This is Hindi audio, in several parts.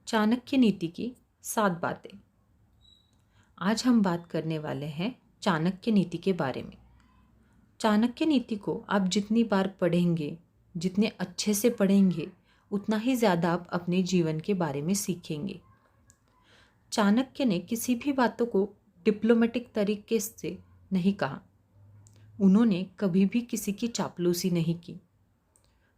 चाणक्य नीति की 7 बातें। आज हम बात करने वाले हैं चाणक्य नीति के बारे में। चाणक्य नीति को आप जितनी बार पढ़ेंगे, जितने अच्छे से पढ़ेंगे, उतना ही ज़्यादा आप अपने जीवन के बारे में सीखेंगे। चाणक्य ने किसी भी बातों को डिप्लोमेटिक तरीके से नहीं कहा। उन्होंने कभी भी किसी की चापलूसी नहीं की।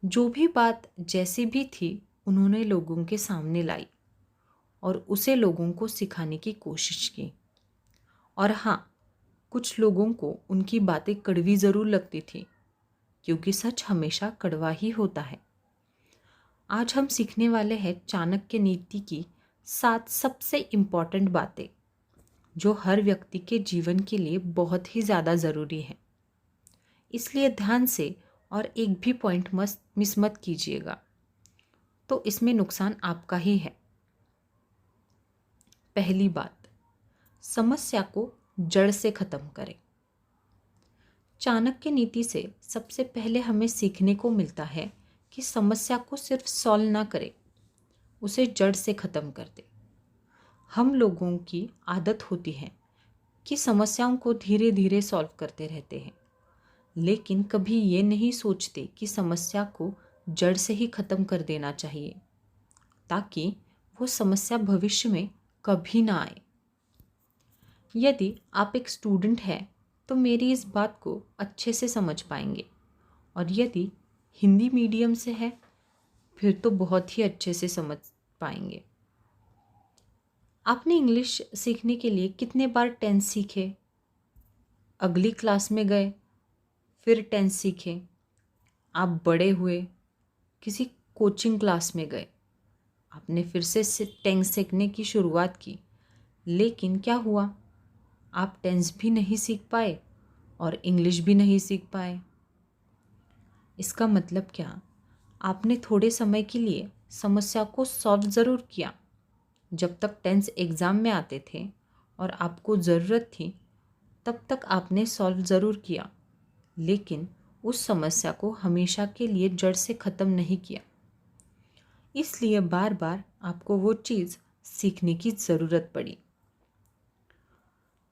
जो भी बात जैसी भी थी, उन्होंने लोगों के सामने लाई और उसे लोगों को सिखाने की कोशिश की। और हाँ, कुछ लोगों को उनकी बातें कड़वी ज़रूर लगती थी, क्योंकि सच हमेशा कड़वा ही होता है। आज हम सीखने वाले हैं चाणक्य नीति की 7 सबसे इम्पॉर्टेंट बातें, जो हर व्यक्ति के जीवन के लिए बहुत ही ज़्यादा ज़रूरी है। इसलिए ध्यान से और एक भी पॉइंट मिस मत कीजिएगा, तो इसमें नुकसान आपका ही है। पहली बात, समस्या को जड़ से ख़त्म करें। चाणक्य नीति से सबसे पहले हमें सीखने को मिलता है कि समस्या को सिर्फ सॉल्व ना करें, उसे जड़ से ख़त्म कर दें। हम लोगों की आदत होती है कि समस्याओं को धीरे धीरे सॉल्व करते रहते हैं, लेकिन कभी ये नहीं सोचते कि समस्या को जड़ से ही ख़त्म कर देना चाहिए, ताकि वो समस्या भविष्य में कभी ना आए। यदि आप एक स्टूडेंट हैं तो मेरी इस बात को अच्छे से समझ पाएंगे, और यदि हिंदी मीडियम से है फिर तो बहुत ही अच्छे से समझ पाएंगे। आपने इंग्लिश सीखने के लिए कितने बार टेंस सीखे? अगली क्लास में गए, फिर टेंस सीखे। आप बड़े हुए, किसी कोचिंग क्लास में गए, आपने फिर से टेंस सीखने की शुरुआत की, लेकिन क्या हुआ? आप टेंस भी नहीं सीख पाए और इंग्लिश भी नहीं सीख पाए। इसका मतलब क्या? आपने थोड़े समय के लिए समस्या को सॉल्व ज़रूर किया, जब तक टेंस एग्ज़ाम में आते थे और आपको ज़रूरत थी तब तक आपने सॉल्व ज़रूर किया, लेकिन उस समस्या को हमेशा के लिए जड़ से ख़त्म नहीं किया। इसलिए बार बार आपको वो चीज़ सीखने की ज़रूरत पड़ी।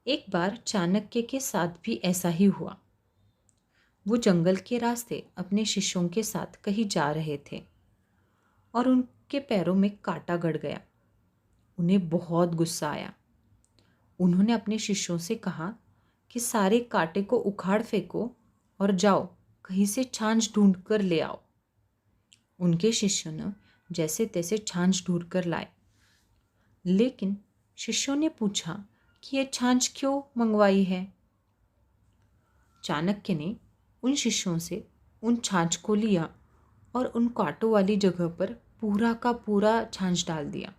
एक बार चाणक्य के साथ भी ऐसा ही हुआ। वो जंगल के रास्ते अपने शिष्यों के साथ कहीं जा रहे थे और उनके पैरों में कांटा गड़ गया। उन्हें बहुत गुस्सा आया। उन्होंने अपने शिष्यों से कहा कि सारे कांटे को उखाड़ फेंको और जाओ कहीं से छाछ ढूंढ कर ले आओ। उनके शिष्यों ने जैसे तैसे छाछ ढूंढ कर लाए, लेकिन शिष्यों ने पूछा कि ये छाछ क्यों मंगवाई है? चाणक्य ने उन शिष्यों से उन छाछ को लिया और उन कांटों वाली जगह पर पूरा का पूरा छाछ डाल दिया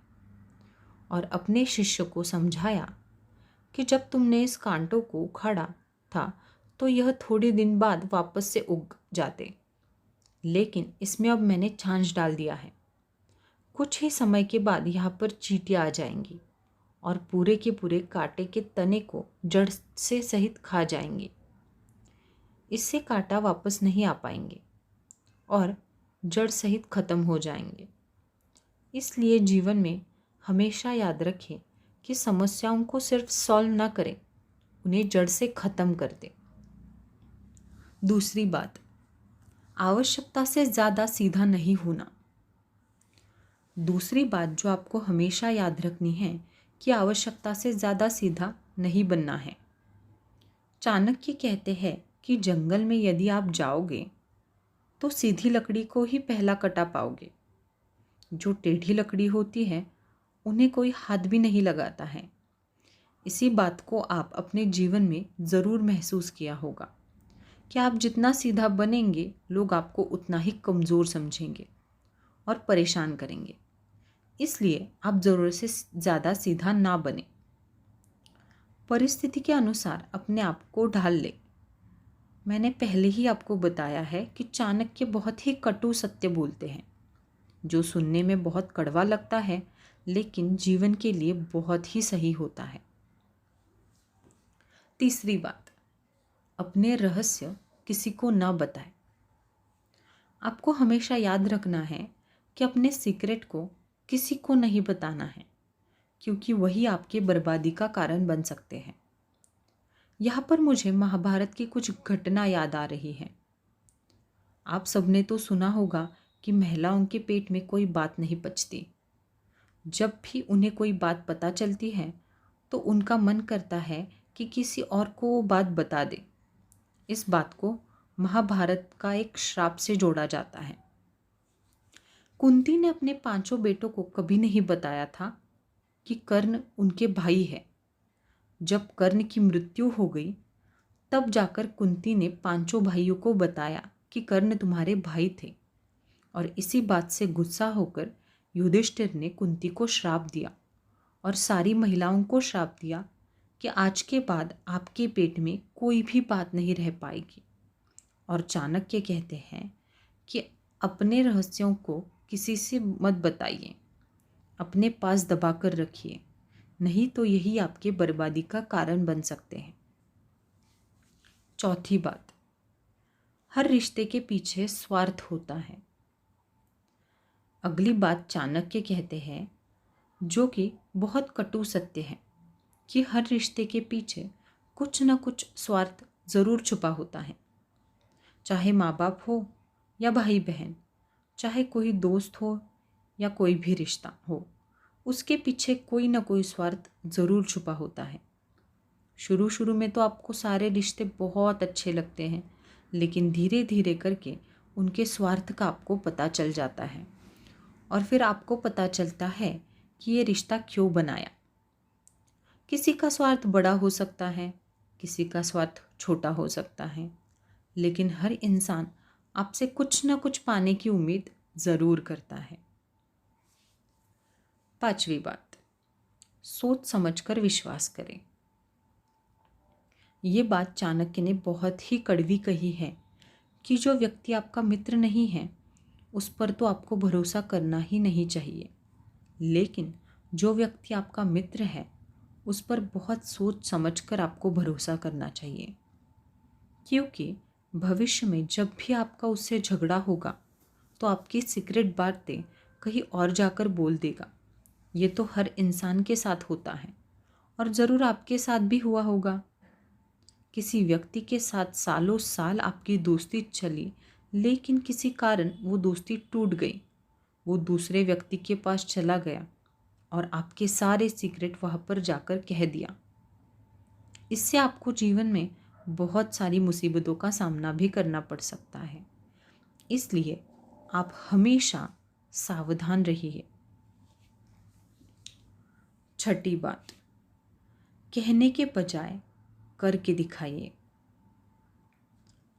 और अपने शिष्य को समझाया कि जब तुमने इस कांटों को उखाड़ा था तो यह थोड़े दिन बाद वापस से उग जाते, लेकिन इसमें अब मैंने छाछ डाल दिया है। कुछ ही समय के बाद यहाँ पर चींटियाँ आ जाएंगी और पूरे के पूरे कांटे के तने को जड़ से सहित खा जाएंगी। इससे कांटा वापस नहीं आ पाएंगे और जड़ सहित ख़त्म हो जाएंगे। इसलिए जीवन में हमेशा याद रखें कि समस्याओं को सिर्फ सॉल्व ना करें, उन्हें जड़ से ख़त्म कर दें। दूसरी बात, आवश्यकता से ज़्यादा सीधा नहीं होना। दूसरी बात जो आपको हमेशा याद रखनी है कि आवश्यकता से ज़्यादा सीधा नहीं बनना है। चाणक्य कहते हैं कि जंगल में यदि आप जाओगे तो सीधी लकड़ी को ही पहला कटा पाओगे। जो टेढ़ी लकड़ी होती है उन्हें कोई हाथ भी नहीं लगाता है। इसी बात को आप अपने जीवन में ज़रूर महसूस किया होगा कि आप जितना सीधा बनेंगे, लोग आपको उतना ही कमज़ोर समझेंगे और परेशान करेंगे। इसलिए आप ज़रूरत से ज़्यादा सीधा ना बने। परिस्थिति के अनुसार अपने आप को ढाल लें। मैंने पहले ही आपको बताया है कि चाणक्य बहुत ही कटु सत्य बोलते हैं, जो सुनने में बहुत कड़वा लगता है लेकिन जीवन के लिए बहुत ही सही होता है। तीसरी बात, अपने रहस्य किसी को ना बताएं। आपको हमेशा याद रखना है कि अपने सीक्रेट को किसी को नहीं बताना है, क्योंकि वही आपकी बर्बादी का कारण बन सकते हैं। यहाँ पर मुझे महाभारत की कुछ घटना याद आ रही है। आप सबने तो सुना होगा कि महिलाओं के पेट में कोई बात नहीं पचती। जब भी उन्हें कोई बात पता चलती है तो उनका मन करता है कि किसी और को वो बात बता दे। इस बात को महाभारत का एक श्राप से जोड़ा जाता है। कुंती ने अपने 5 बेटों को कभी नहीं बताया था कि कर्ण उनके भाई है। जब कर्ण की मृत्यु हो गई तब जाकर कुंती ने 5 भाइयों को बताया कि कर्ण तुम्हारे भाई थे, और इसी बात से गुस्सा होकर युधिष्ठिर ने कुंती को श्राप दिया और सारी महिलाओं को श्राप दिया कि आज के बाद आपके पेट में कोई भी बात नहीं रह पाएगी। और चाणक्य कहते हैं कि अपने रहस्यों को किसी से मत बताइए, अपने पास दबा कर रखिए, नहीं तो यही आपके बर्बादी का कारण बन सकते हैं। चौथी बात, हर रिश्ते के पीछे स्वार्थ होता है। अगली बात चाणक्य कहते हैं, जो कि बहुत कटु सत्य है, कि हर रिश्ते के पीछे कुछ न कुछ स्वार्थ ज़रूर छुपा होता है। चाहे माँ बाप हो या भाई बहन, चाहे कोई दोस्त हो या कोई भी रिश्ता हो, उसके पीछे कोई ना कोई स्वार्थ ज़रूर छुपा होता है। शुरू शुरू में तो आपको सारे रिश्ते बहुत अच्छे लगते हैं, लेकिन धीरे धीरे करके उनके स्वार्थ का आपको पता चल जाता है, और फिर आपको पता चलता है कि ये रिश्ता क्यों बनाया। किसी का स्वार्थ बड़ा हो सकता है, किसी का स्वार्थ छोटा हो सकता है, लेकिन हर इंसान आपसे कुछ ना कुछ पाने की उम्मीद ज़रूर करता है। 5वीं बात, सोच समझकर विश्वास करें। ये बात चाणक्य ने बहुत ही कड़वी कही है कि जो व्यक्ति आपका मित्र नहीं है उस पर तो आपको भरोसा करना ही नहीं चाहिए, लेकिन जो व्यक्ति आपका मित्र है उस पर बहुत सोच समझकर आपको भरोसा करना चाहिए, क्योंकि भविष्य में जब भी आपका उससे झगड़ा होगा तो आपकी सीक्रेट बातें कहीं और जाकर बोल देगा। ये तो हर इंसान के साथ होता है और ज़रूर आपके साथ भी हुआ होगा। किसी व्यक्ति के साथ सालों साल आपकी दोस्ती चली, लेकिन किसी कारण वो दोस्ती टूट गई। वो दूसरे व्यक्ति के पास चला गया और आपके सारे सीक्रेट वहाँ पर जाकर कह दिया। इससे आपको जीवन में बहुत सारी मुसीबतों का सामना भी करना पड़ सकता है। इसलिए आप हमेशा सावधान रहिए। 6ठी बात, कहने के बजाय करके दिखाइए।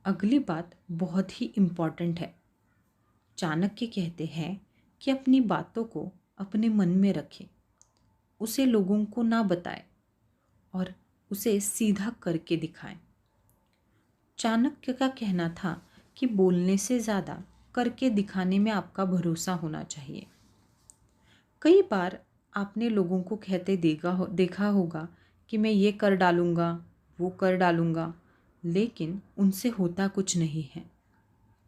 अगली बात बहुत ही इम्पॉर्टेंट है। चाणक्य कहते हैं कि अपनी बातों को अपने मन में रखें, उसे लोगों को ना बताएं और उसे सीधा करके दिखाएं। चाणक्य का कहना था कि बोलने से ज़्यादा करके दिखाने में आपका भरोसा होना चाहिए। कई बार आपने लोगों को कहते देखा होगा कि मैं ये कर डालूँगा, वो कर डालूँगा, लेकिन उनसे होता कुछ नहीं है।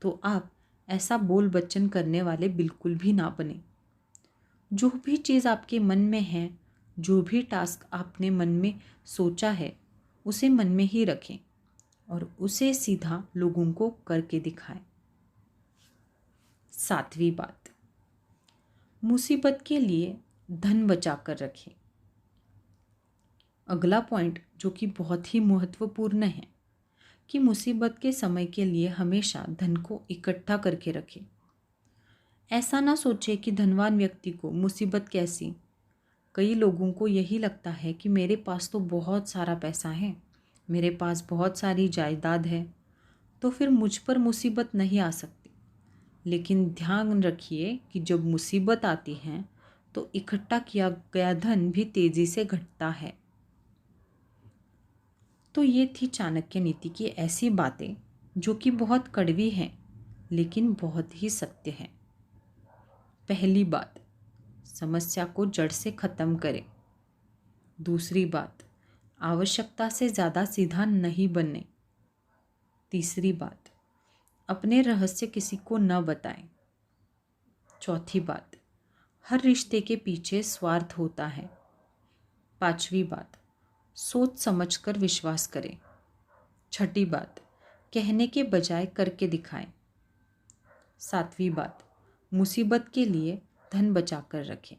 तो आप ऐसा बोल बच्चन करने वाले बिल्कुल भी ना बने। जो भी चीज़ आपके मन में है, जो भी टास्क आपने मन में सोचा है, उसे मन में ही रखें और उसे सीधा लोगों को करके दिखाएं। 7वीं बात, मुसीबत के लिए धन बचा कर रखें। अगला पॉइंट जो कि बहुत ही महत्वपूर्ण है कि मुसीबत के समय के लिए हमेशा धन को इकट्ठा करके रखें। ऐसा ना सोचे कि धनवान व्यक्ति को मुसीबत कैसी। कई लोगों को यही लगता है कि मेरे पास तो बहुत सारा पैसा है, मेरे पास बहुत सारी जायदाद है, तो फिर मुझ पर मुसीबत नहीं आ सकती। लेकिन ध्यान रखिए कि जब मुसीबत आती है तो इकट्ठा किया गया धन भी तेज़ी से घटता है। तो ये थी चाणक्य नीति की ऐसी बातें जो कि बहुत कड़वी हैं, लेकिन बहुत ही सत्य है। पहली बात, समस्या को जड़ से ख़त्म करें। दूसरी बात, आवश्यकता से ज़्यादा सीधा नहीं बनने। तीसरी बात, अपने रहस्य किसी को न बताएं। चौथी बात, हर रिश्ते के पीछे स्वार्थ होता है। पांचवी बात, सोच समझकर विश्वास करें। छठी बात, कहने के बजाय करके दिखाएं। सातवीं बात, मुसीबत के लिए धन बचा कर रखें।